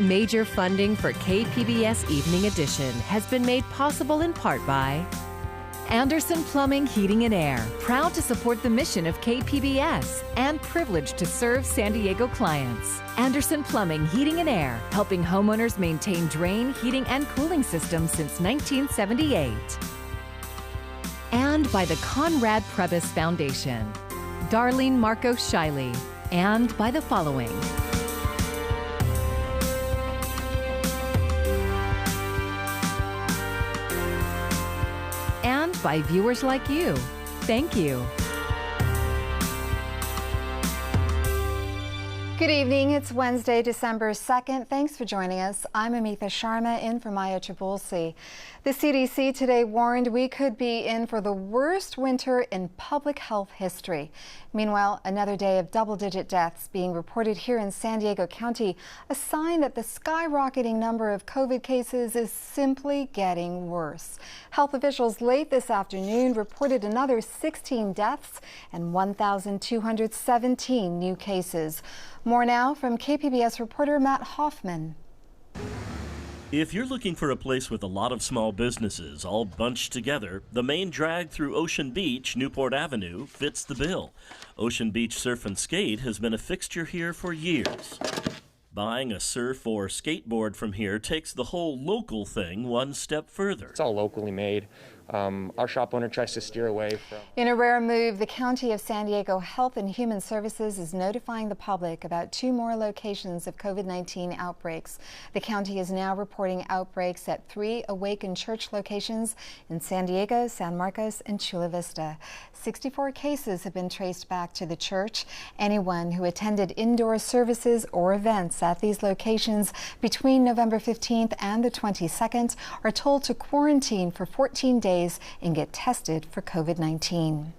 Major funding for KPBS Evening Edition has been made possible in part by Anderson Plumbing, Heating and Air, proud to support the mission of KPBS and privileged to serve San Diego clients. Anderson Plumbing, Heating and Air, helping homeowners maintain drain, heating, and cooling systems since 1978. And by the Conrad Prebys Foundation, Darlene Marcos Shiley, and by the following. And by viewers like you. Thank you. Good evening. It's Wednesday, December 2nd. Thanks for joining us. I'm Amitha Sharma in for Maya Trabulsi. The CDC today warned we could be in for the worst winter in public health history. Meanwhile, another day of double-digit deaths being reported here in San Diego County, a sign that the skyrocketing number of COVID cases is simply getting worse. Health officials late this afternoon reported another 16 deaths and 1,217 new cases. More now from KPBS reporter Matt Hoffman. If you're looking for a place with a lot of small businesses all bunched together, the main drag through Ocean Beach, Newport Avenue, fits the bill. Ocean Beach Surf and Skate has been a fixture here for years. Buying a surf or skateboard from here takes the whole local thing one step further. It's all locally made. Our shop owner tries to steer away from... In a rare move, the County of San Diego Health and Human Services is notifying the public about 2 more locations of COVID-19 outbreaks. The county is now reporting outbreaks at 3 Awaken Church locations in San Diego, San Marcos, and Chula Vista. 64 cases have been traced back to the church. Anyone who attended indoor services or events at these locations between November 15th and the 22nd are told to quarantine for 14 days and get tested for COVID-19.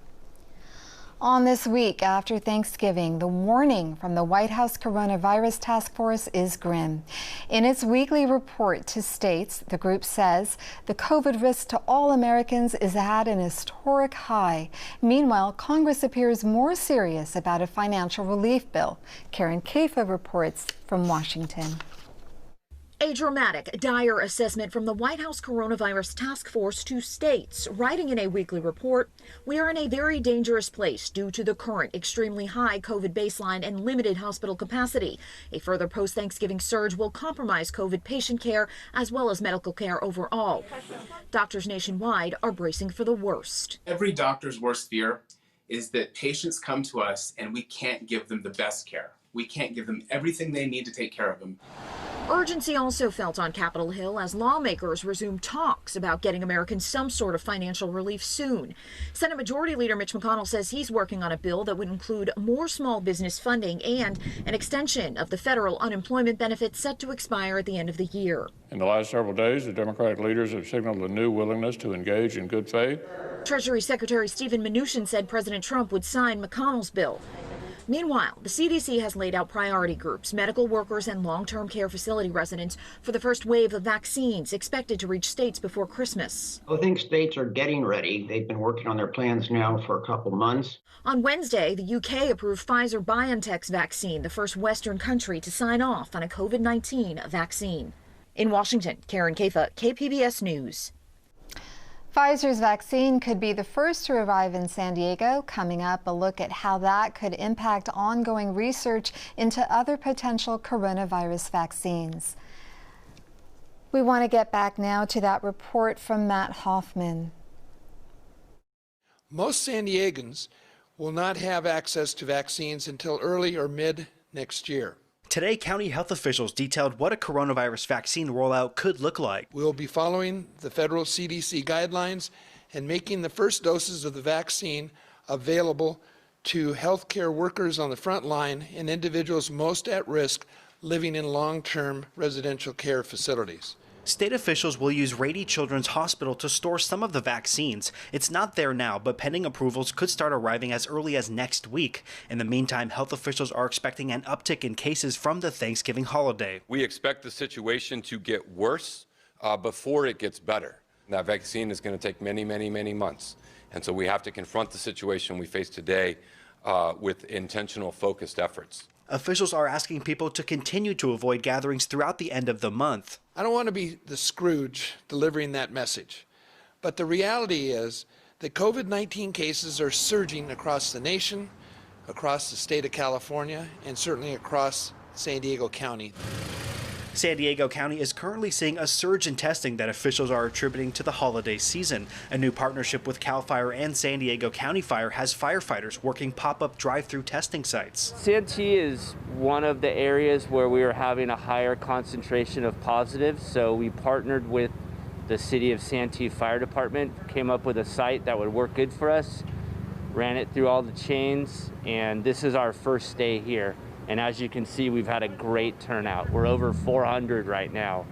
On this week after Thanksgiving, the warning from the White House Coronavirus Task Force is grim. In its weekly report to states, the group says the COVID risk to all Americans is at an historic high. Meanwhile, Congress appears more serious about a financial relief bill. Karen Kaifa reports from Washington. A dramatic, dire assessment from the White House Coronavirus Task Force to states. Writing in a weekly report, we are in a very dangerous place due to the current extremely high COVID baseline and limited hospital capacity. A further post-Thanksgiving surge will compromise COVID patient care as well as medical care overall. Doctors nationwide are bracing for the worst. Every doctor's worst fear is that patients come to us and we can't give them the best care. We can't give them everything they need to take care of them. Urgency also felt on Capitol Hill as lawmakers resume talks about getting Americans some sort of financial relief soon. Senate Majority Leader Mitch McConnell says he's working on a bill that would include more small business funding and an extension of the federal unemployment benefit set to expire at the end of the year. In the last several days, the Democratic leaders have signaled a new willingness to engage in good faith. Treasury Secretary Steven Mnuchin said President Trump would sign McConnell's bill. Meanwhile, the CDC has laid out priority groups, medical workers and long-term care facility residents for the first wave of vaccines expected to reach states before Christmas. I think states are getting ready. They've been working on their plans now for a couple months. On Wednesday, the UK approved Pfizer-BioNTech's vaccine, the first Western country to sign off on a COVID-19 vaccine. In Washington, Karen Kaifa, KPBS News. Pfizer's vaccine could be the first to arrive in San Diego. Coming up, a look at how that could impact ongoing research into other potential coronavirus vaccines. We want to get back now to that report from Matt Hoffman. Most San Diegans will not have access to vaccines until early or mid next year. Today, county health officials detailed what a coronavirus vaccine rollout could look like. We'll be following the federal CDC guidelines and making the first doses of the vaccine available to healthcare workers on the front line and individuals most at risk living in long-term residential care facilities. State officials will use Rady Children's Hospital to store some of the vaccines. It's not there now, but pending approvals could start arriving as early as next week. In the meantime, health officials are expecting an uptick in cases from the Thanksgiving holiday. We expect the situation to get worse before it gets better. That vaccine is going to take many, many, many months. And so we have to confront the situation we face today with intentional, focused efforts. Officials are asking people to continue to avoid gatherings throughout the end of the month. I don't want to be the Scrooge delivering that message, but the reality is that COVID-19 cases are surging across the nation, across the state of California, and certainly across San Diego County. San Diego County is currently seeing a surge in testing that officials are attributing to the holiday season. A new partnership with CAL FIRE and San Diego County Fire has firefighters working pop-up drive-through testing sites. Santee is one of the areas where we are having a higher concentration of positives, so we partnered with the City of Santee Fire Department, came up with a site that would work good for us, ran it through all the chains, and this is our first day here. And as you can see, we've had a great turnout. We're over 400 right now,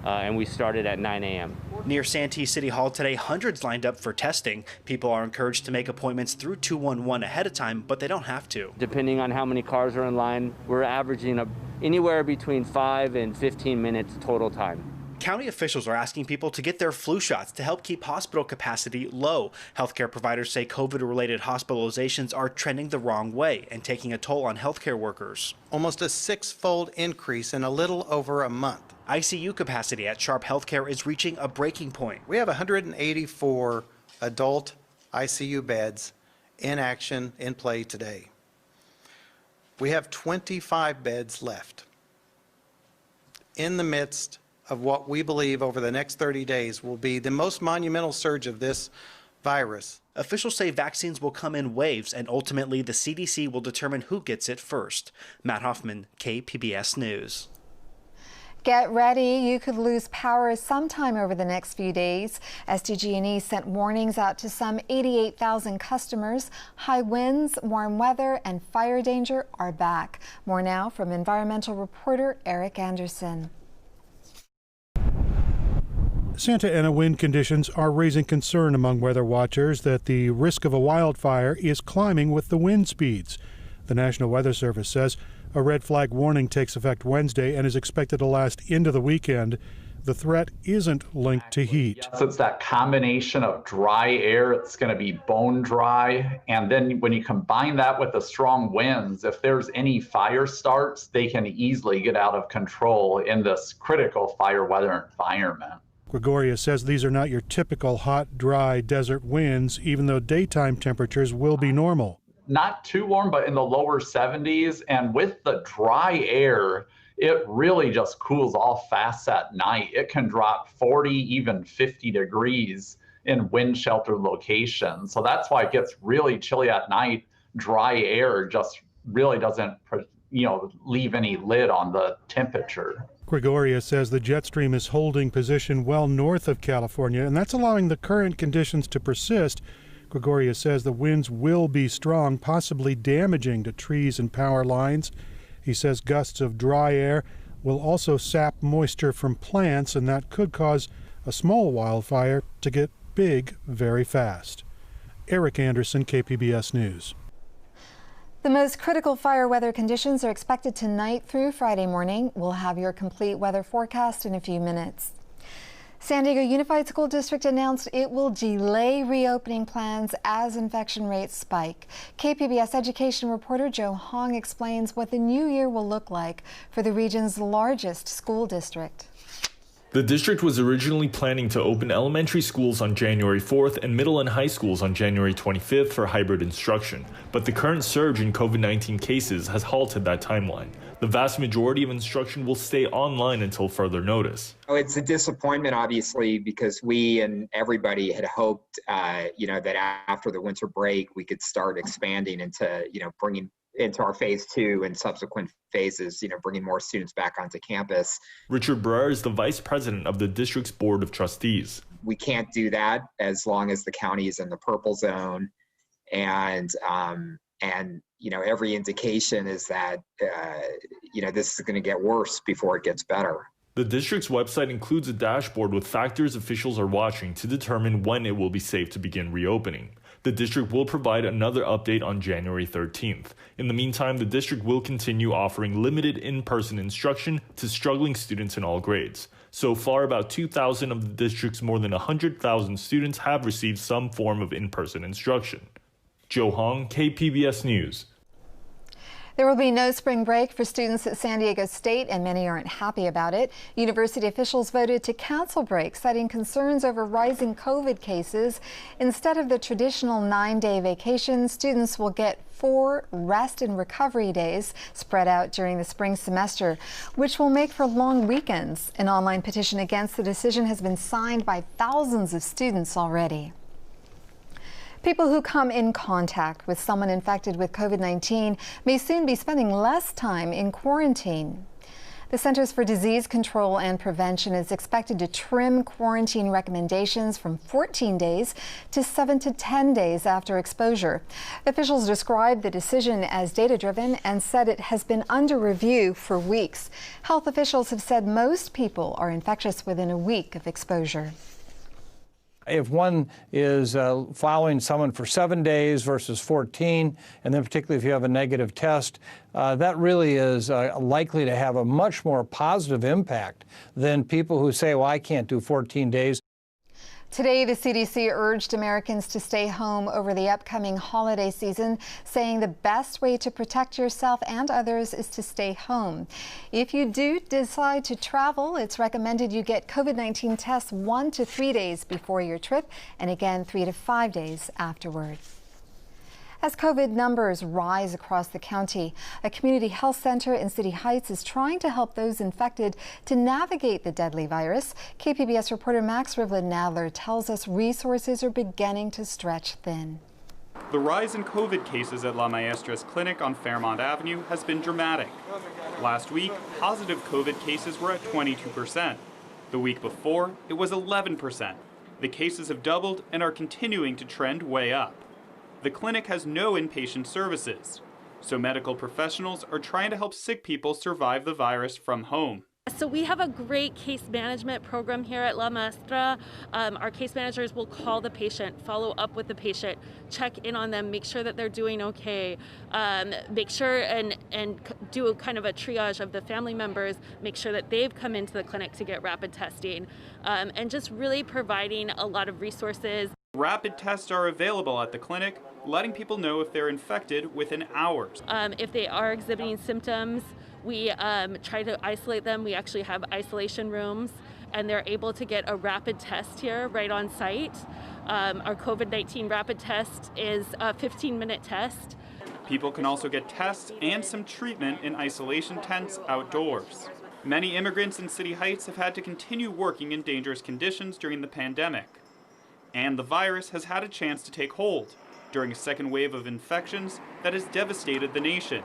and we started at 9 a.m. Near Santee City Hall today, hundreds lined up for testing. People are encouraged to make appointments through 211 ahead of time, but they don't have to. Depending on how many cars are in line, we're averaging anywhere between 5 and 15 minutes total time. County officials are asking people to get their flu shots to help keep hospital capacity low. Healthcare providers say COVID-related hospitalizations are trending the wrong way and taking a toll on healthcare workers. Almost a 6-fold increase in a little over a month. ICU capacity at Sharp Healthcare is reaching a breaking point. We have 184 adult ICU beds in action, in play today. We have 25 beds left. In the midst of what we believe over the next 30 days will be the most monumental surge of this virus. Officials say vaccines will come in waves, and ultimately the CDC will determine who gets it first. Matt Hoffman, KPBS News. Get ready, you could lose power sometime over the next few days. SDG&E sent warnings out to some 88,000 customers. High winds, warm weather, and fire danger are back. More now from environmental reporter Eric Anderson. Santa Ana wind conditions are raising concern among weather watchers that the risk of a wildfire is climbing with the wind speeds. The National Weather Service says a red flag warning takes effect Wednesday and is expected to last into the weekend. The threat isn't linked to heat. Yes, it's that combination of dry air. It's going to be bone dry. And then when you combine that with the strong winds, if there's any fire starts, they can easily get out of control in this critical fire weather environment. Gregoria says these are not your typical hot, dry desert winds, even though daytime temperatures will be normal. Not too warm, but in the lower 70s. And with the dry air, it really just cools off fast at night. It can drop 40, even 50 degrees in wind shelter locations. So that's why it gets really chilly at night. Dry air just really doesn't, leave any lid on the temperature. Gregoria says the jet stream is holding position well north of California, and that's allowing the current conditions to persist. Gregoria says the winds will be strong, possibly damaging to trees and power lines. He says gusts of dry air will also sap moisture from plants, and that could cause a small wildfire to get big very fast. Eric Anderson, KPBS News. The most critical fire weather conditions are expected tonight through Friday morning. We'll have your complete weather forecast in a few minutes. San Diego Unified School District announced it will delay reopening plans as infection rates spike. KPBS education reporter Joe Hong explains what the new year will look like for the region's largest school district. The district was originally planning to open elementary schools on January 4th and middle and high schools on January 25th for hybrid instruction, but the current surge in COVID-19 cases has halted that timeline. The vast majority of instruction will stay online until further notice. It's a disappointment, obviously, because we and everybody had hoped, that after the winter break, we could start expanding into, bringing into our phase 2 and subsequent phases, bringing more students back onto campus. Richard Brer is the vice president of the district's board of trustees. We can't do that as long as the county is in the purple zone. And every indication is that, this is going to get worse before it gets better. The district's website includes a dashboard with factors officials are watching to determine when it will be safe to begin reopening. The district will provide another update on January 13th. In the meantime, the district will continue offering limited in-person instruction to struggling students in all grades. So far, about 2,000 of the district's more than 100,000 students have received some form of in-person instruction. Joe Hong, KPBS News. There will be no spring break for students at San Diego State, and many aren't happy about it. University officials voted to cancel breaks, citing concerns over rising COVID cases. Instead of the traditional 9-day vacation, students will get 4 rest and recovery days spread out during the spring semester, which will make for long weekends. An online petition against the decision has been signed by thousands of students already. People who come in contact with someone infected with COVID-19 may soon be spending less time in quarantine. The Centers for Disease Control and Prevention is expected to trim quarantine recommendations from 14 days to 7 to 10 days after exposure. Officials described the decision as data-driven and said it has been under review for weeks. Health officials have said most people are infectious within a week of exposure. If one is following someone for 7 days versus 14, and then particularly if you have a negative test, that really is likely to have a much more positive impact than people who say, well, I can't do 14 days. Today, the CDC urged Americans to stay home over the upcoming holiday season, saying the best way to protect yourself and others is to stay home. If you do decide to travel, it's recommended you get COVID-19 tests 1 to 3 days before your trip, and again 3 to 5 days afterward. As COVID numbers rise across the county, a community health center in City Heights is trying to help those infected to navigate the deadly virus. KPBS reporter Max Rivlin-Nadler tells us resources are beginning to stretch thin. The rise in COVID cases at La Maestra's clinic on Fairmont Avenue has been dramatic. Last week, positive COVID cases were at 22%. The week before, it was 11%. The cases have doubled and are continuing to trend way up. The clinic has no inpatient services, so medical professionals are trying to help sick people survive the virus from home. So we have a great case management program here at La Maestra. Our case managers will call the patient, follow up with the patient, check in on them, make sure that they're doing okay, make sure and do a kind of a triage of the family members, make sure that they've come into the clinic to get rapid testing, and just really providing a lot of resources. Rapid tests are available at the clinic, letting people know if they're infected within hours. If they are exhibiting symptoms, we try to isolate them. We actually have isolation rooms, and they're able to get a rapid test here right on site. Our COVID-19 rapid test is a 15-minute test. People can also get tests and some treatment in isolation tents outdoors. Many immigrants in City Heights have had to continue working in dangerous conditions during the pandemic. And the virus has had a chance to take hold during a second wave of infections that has devastated the nation.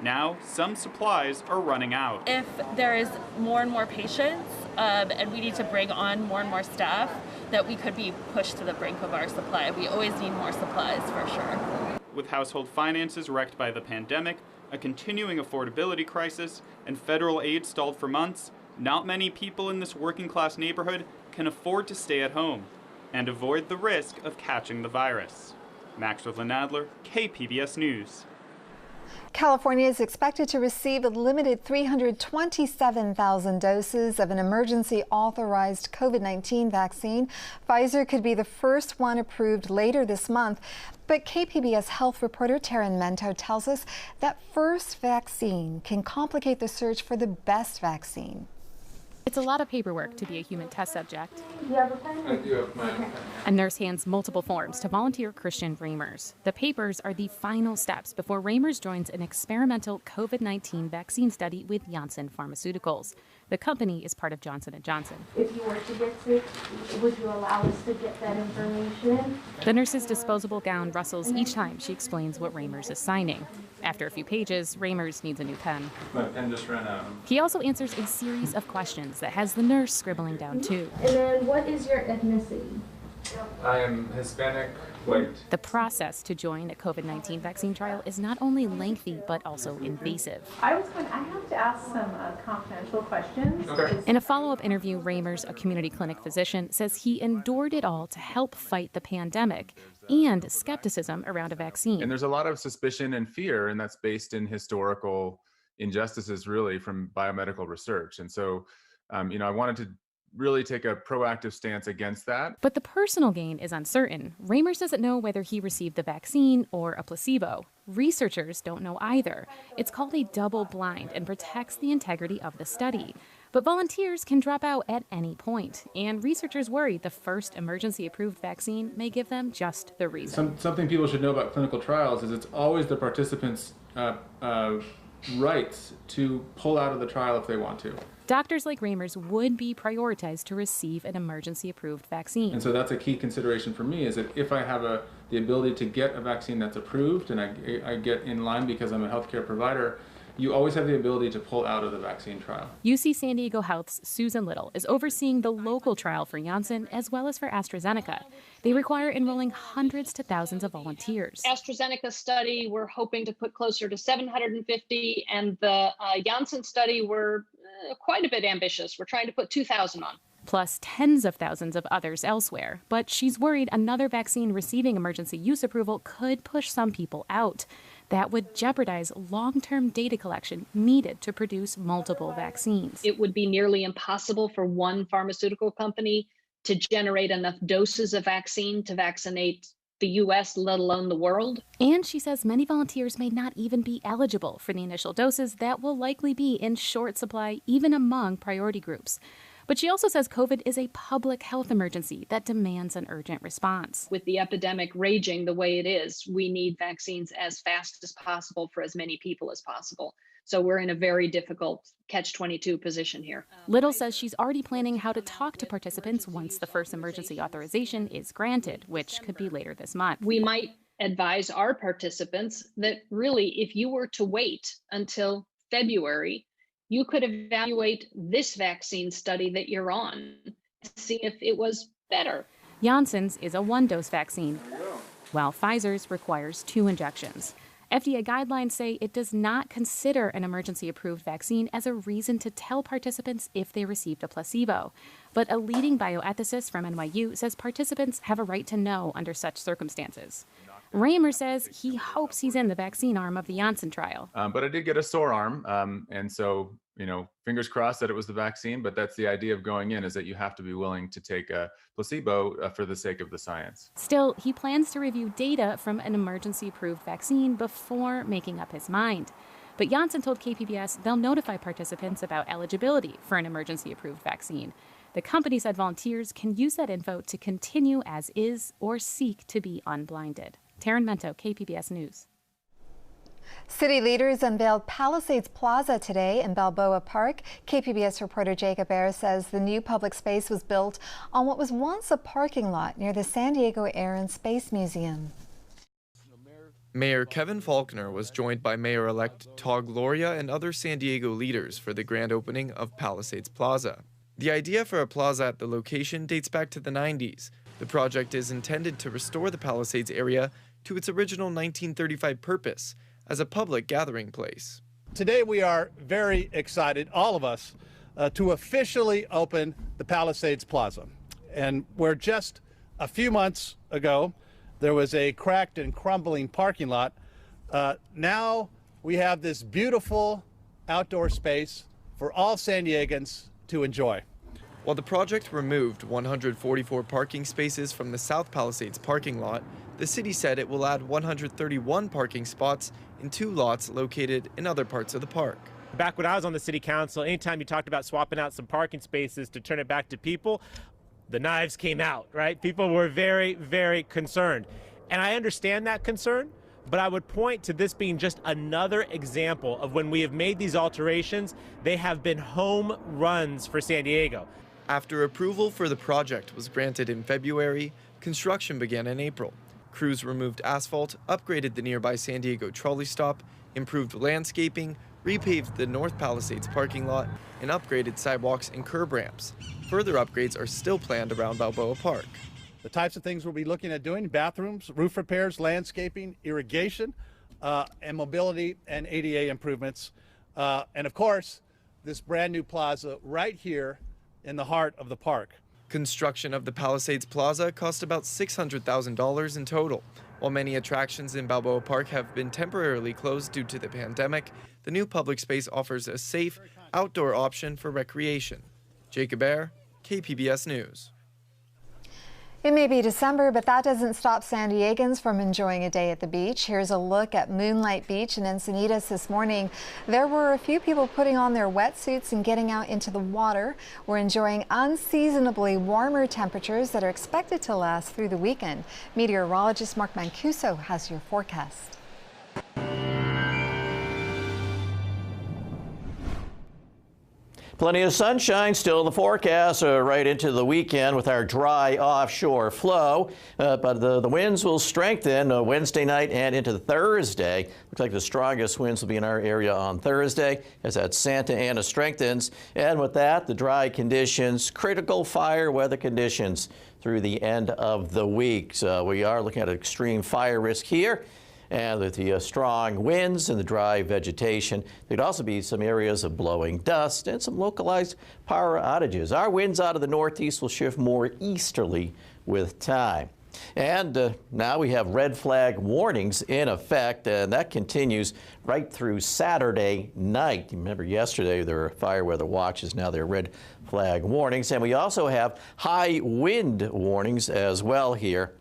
Now, some supplies are running out. If there is more and more patients and we need to bring on more and more staff, that we could be pushed to the brink of our supply. We always need more supplies for sure. With household finances wrecked by the pandemic, a continuing affordability crisis, and federal aid stalled for months, not many people in this working-class neighborhood can afford to stay at home and avoid the risk of catching the virus. Max Rivlin-Nadler, KPBS News. California is expected to receive a limited 327,000 doses of an emergency authorized COVID-19 vaccine. Pfizer could be the first one approved later this month. But KPBS health reporter Taryn Mento tells us that first vaccine can complicate the search for the best vaccine. It's a lot of paperwork to be a human test subject. Do you have a pen? I do have mine. A nurse hands multiple forms to volunteer Christian Ramers. The papers are the final steps before Ramers joins an experimental COVID-19 vaccine study with Janssen Pharmaceuticals. The company is part of Johnson & Johnson. If you were to get sick, would you allow us to get that information? The nurse's disposable gown rustles each time she explains what Ramers is signing. After a few pages, Ramers needs a new pen. My pen just ran out. He also answers a series of questions that has the nurse scribbling down too. And then what is your ethnicity? I am Hispanic, white. The process to join a COVID-19 vaccine trial is not only lengthy, but also invasive. I have to ask some confidential questions. Okay. In a follow-up interview, Ramers, a community clinic physician, says he endured it all to help fight the pandemic and skepticism around a vaccine. And there's a lot of suspicion and fear, and that's based in historical injustices, really, from biomedical research. And so, I wanted to really take a proactive stance against that. But the personal gain is uncertain. Ramers doesn't know whether he received the vaccine or a placebo. Researchers don't know either. It's called a double blind and protects the integrity of the study. But volunteers can drop out at any point, and researchers worry the first emergency-approved vaccine may give them just the reason. Something people should know about clinical trials is it's always the participants' rights to pull out of the trial if they want to. Doctors like Ramers would be prioritized to receive an emergency-approved vaccine. And so that's a key consideration for me, is that if I have the ability to get a vaccine that's approved and I get in line because I'm a healthcare provider, you always have the ability to pull out of the vaccine trial. UC San Diego Health's Susan Little is overseeing the local trial for Janssen as well as for AstraZeneca. They require enrolling hundreds to thousands of volunteers. AstraZeneca study, we're hoping to put closer to 750, and the Janssen study, we're quite a bit ambitious. We're trying to put 2,000 on. Plus tens of thousands of others elsewhere. But she's worried another vaccine receiving emergency use approval could push some people out. That would jeopardize long-term data collection needed to produce multiple vaccines. It would be nearly impossible for one pharmaceutical company to generate enough doses of vaccine to vaccinate the U.S., let alone the world. And she says many volunteers may not even be eligible for the initial doses that will likely be in short supply even among priority groups. But she also says COVID is a public health emergency that demands an urgent response. With the epidemic raging the way it is, we need vaccines as fast as possible for as many people as possible. So we're in a very difficult catch-22 position here. Little says she's already planning how to talk to participants once the first emergency authorization is granted, which could be later this month. We might advise our participants that really, if you were to wait until February, you could evaluate this vaccine study that you're on to see if it was better. Janssen's is a one-dose vaccine, while Pfizer's requires 2 injections. FDA guidelines say it does not consider an emergency-approved vaccine as a reason to tell participants if they received a placebo. But a leading bioethicist from NYU says participants have a right to know under such circumstances. Raymer says he hopes he's in the vaccine arm of the Janssen trial. But I did get a sore arm, and so, fingers crossed that it was the vaccine, but that's the idea of going in, is that you have to be willing to take a placebo for the sake of the science. Still, he plans to review data from an emergency-approved vaccine before making up his mind. But Janssen told KPBS they'll notify participants about eligibility for an emergency-approved vaccine. The company said volunteers can use that info to continue as is or seek to be unblinded. Taryn Mento, KPBS News. City leaders unveiled Palisades Plaza today in Balboa Park. KPBS reporter Jacob Ayers says the new public space was built on what was once a parking lot near the San Diego Air and Space Museum. Mayor Kevin Faulconer was joined by Mayor-elect Todd Gloria and other San Diego leaders for the grand opening of Palisades Plaza. The idea for a plaza at the location dates back to the 90s. The project is intended to restore the Palisades area to its original 1935 purpose as a public gathering place. Today we are very excited, all of us, to officially open the Palisades Plaza. And where just a few months ago there was a cracked and crumbling parking lot, now we have this beautiful outdoor space for all San Diegans to enjoy. While the project removed 144 parking spaces from the South Palisades parking lot, the city said it will add 131 parking spots in 2 lots located in other parts of the park. Back when I was on the city council, anytime you talked about swapping out some parking spaces to turn it back to people, the knives came out, right? People were very, very concerned. And I understand that concern, but I would point to this being just another example of when we have made these alterations, they have been home runs for San Diego. After approval for the project was granted in February, construction began in April. Crews removed asphalt, upgraded the nearby San Diego trolley stop, improved landscaping, repaved the North Palisades parking lot, and upgraded sidewalks and curb ramps. Further upgrades are still planned around Balboa Park. The types of things we'll be looking at doing: bathrooms, roof repairs, landscaping, irrigation, and mobility and ADA improvements. And of course, this brand new plaza right here in the heart of the park. Construction of the Palisades Plaza cost about $600,000 in total. While many attractions in Balboa Park have been temporarily closed due to the pandemic, the new public space offers a safe, outdoor option for recreation. Jacob Ayers, KPBS News. It may be December, but that doesn't stop San Diegans from enjoying a day at the beach. Here's a look at Moonlight Beach in Encinitas this morning. There were a few people putting on their wetsuits and getting out into the water. We're enjoying unseasonably warmer temperatures that are expected to last through the weekend. Meteorologist Mark Mancuso has your forecast. Plenty of sunshine still in the forecast right into the weekend with our dry offshore flow. But the winds will strengthen Wednesday night and into Thursday. Looks like the strongest winds will be in our area on Thursday as that Santa Ana strengthens. And with that, the dry conditions, critical fire weather conditions through the end of the week. So we are looking at extreme fire risk here. And with the strong winds and the dry vegetation, there'd also be some areas of blowing dust and some localized power outages. Our winds out of the northeast will shift more easterly with time. And now we have red flag warnings in effect, and that continues right through Saturday night. Remember yesterday there were fire weather watches, now they're red flag warnings. And we also have high wind warnings as well here,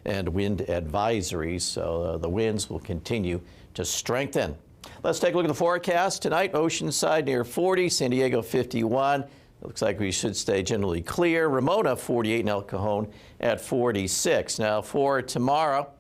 and wind advisories, so the winds will continue to strengthen. Let's take a look at the forecast tonight. Oceanside near 40, San Diego 51. It looks like we should stay generally clear. Ramona 48 and El Cajon at 46. Now for tomorrow,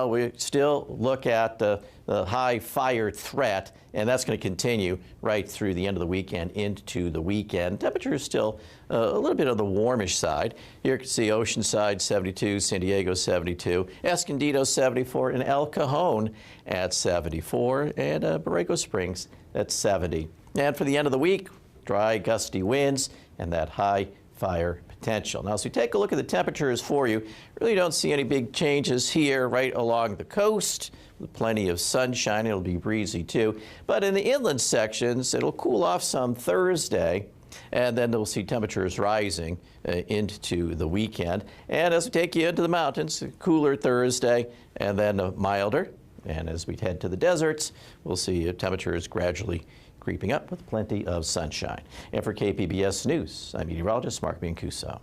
we still look at the high fire threat, and that's going to continue right through the end of the weekend into the weekend. Temperature is still a little bit on the warmish side. Here you can see Oceanside 72, San Diego 72, Escondido 74, and El Cajon at 74, and Borrego Springs at 70. And for the end of the week, dry, gusty winds and that high fire potential. Now, as we take a look at the temperatures for you, really don't see any big changes here right along the coast. With plenty of sunshine, it'll be breezy too. But in the inland sections, it'll cool off some Thursday, and then we'll see temperatures rising into the weekend. And as we take you into the mountains, cooler Thursday, and then milder. And as we head to the deserts, we'll see temperatures gradually creeping up with plenty of sunshine. And for KPBS News, I'm meteorologist Mark Mancuso.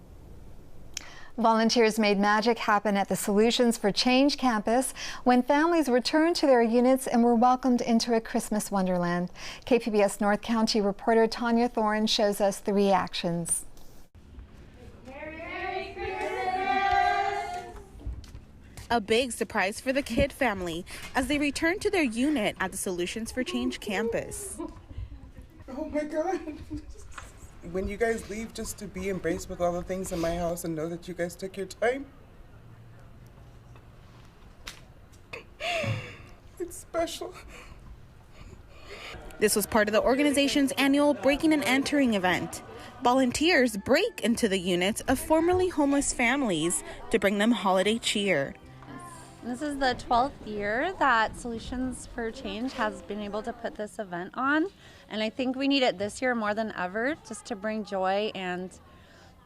Volunteers made magic happen at the Solutions for Change campus when families returned to their units and were welcomed into a Christmas wonderland. KPBS North County reporter Tanya Thorne shows us the reactions. Merry Christmas! A big surprise for the Kidd family as they returned to their unit at the Solutions for Change campus. Oh my God. When you guys leave, just to be embraced with all the things in my house and know that you guys took your time. It's special. This was part of the organization's annual Breaking and Entering event. Volunteers break into the units of formerly homeless families to bring them holiday cheer. This is the 12th year that Solutions for Change has been able to put this event on, and I think we need it this year more than ever just to bring joy. And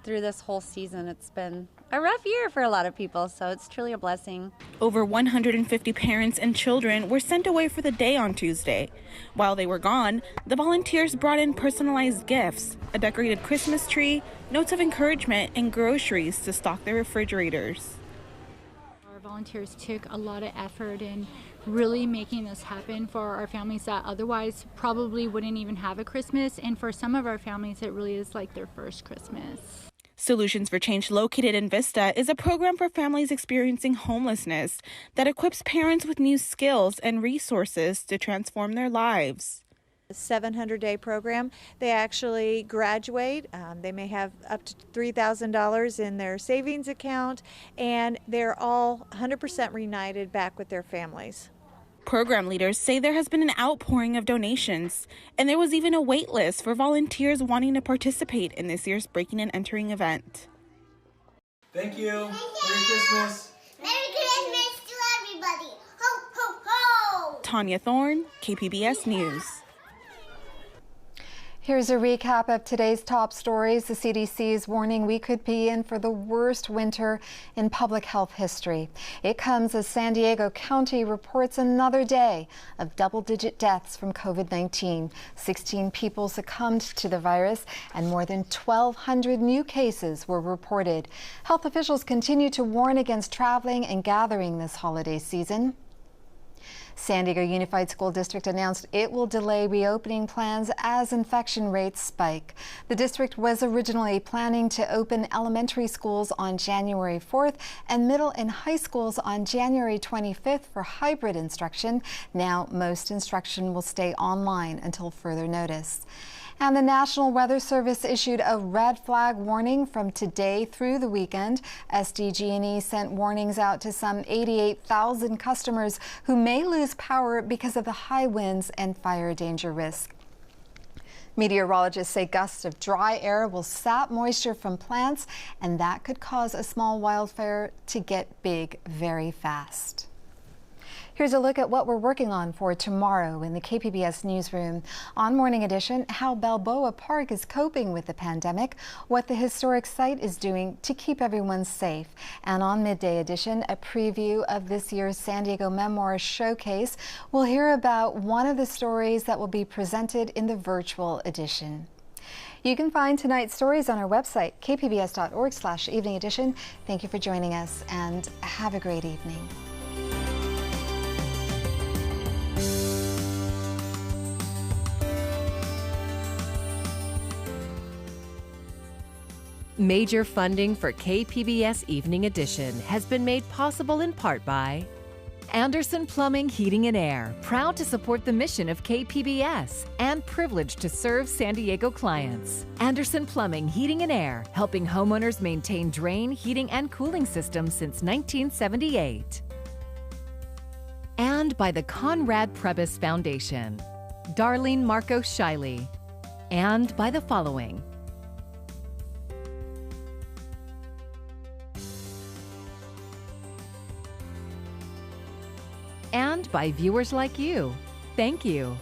through this whole season, it's been a rough year for a lot of people, so it's truly a blessing. Over 150 parents and children were sent away for the day on Tuesday. While they were gone, the volunteers brought in personalized gifts, a decorated Christmas tree, notes of encouragement, and groceries to stock their refrigerators. Volunteers took a lot of effort in really making this happen for our families that otherwise probably wouldn't even have a Christmas, and for some of our families it really is like their first Christmas. Solutions for Change, located in Vista, is a program for families experiencing homelessness that equips parents with new skills and resources to transform their lives. A 700-day program. They actually graduate. They may have up to $3,000 in their savings account, and they're all 100% reunited back with their families. Program leaders say there has been an outpouring of donations, and there was even a wait list for volunteers wanting to participate in this year's Breaking and Entering event. Thank you. Merry Christmas. Merry Christmas to everybody. Ho, ho, ho. Tanya Thorne, KPBS News. Here's a recap of today's top stories. The CDC is warning we could be in for the worst winter in public health history. It comes as San Diego County reports another day of double-digit deaths from COVID-19. 16 people succumbed to the virus and more than 1,200 new cases were reported. Health officials continue to warn against traveling and gathering this holiday season. San Diego Unified School District announced it will delay reopening plans as infection rates spike. The district was originally planning to open elementary schools on January 4th and middle and high schools on January 25th for hybrid instruction. Now, most instruction will stay online until further notice. And the National Weather Service issued a red flag warning from today through the weekend. SDG&E sent warnings out to some 88,000 customers who may lose power because of the high winds and fire danger risk. Meteorologists say gusts of dry air will sap moisture from plants, and that could cause a small wildfire to get big very fast. Here's a look at what we're working on for tomorrow in the KPBS newsroom. On Morning Edition, how Balboa Park is coping with the pandemic, what the historic site is doing to keep everyone safe. And on Midday Edition, a preview of this year's San Diego Memoir Showcase. We'll hear about one of the stories that will be presented in the virtual edition. You can find tonight's stories on our website, kpbs.org/evening edition. Thank you for joining us and have a great evening. Major funding for KPBS Evening Edition has been made possible in part by Anderson Plumbing, Heating and Air, proud to support the mission of KPBS and privileged to serve San Diego clients. Anderson Plumbing, Heating and Air, helping homeowners maintain drain, heating, and cooling systems since 1978. And by the Conrad Prebys Foundation, Darlene Marco Shiley. And by the following: and by viewers like you. Thank you.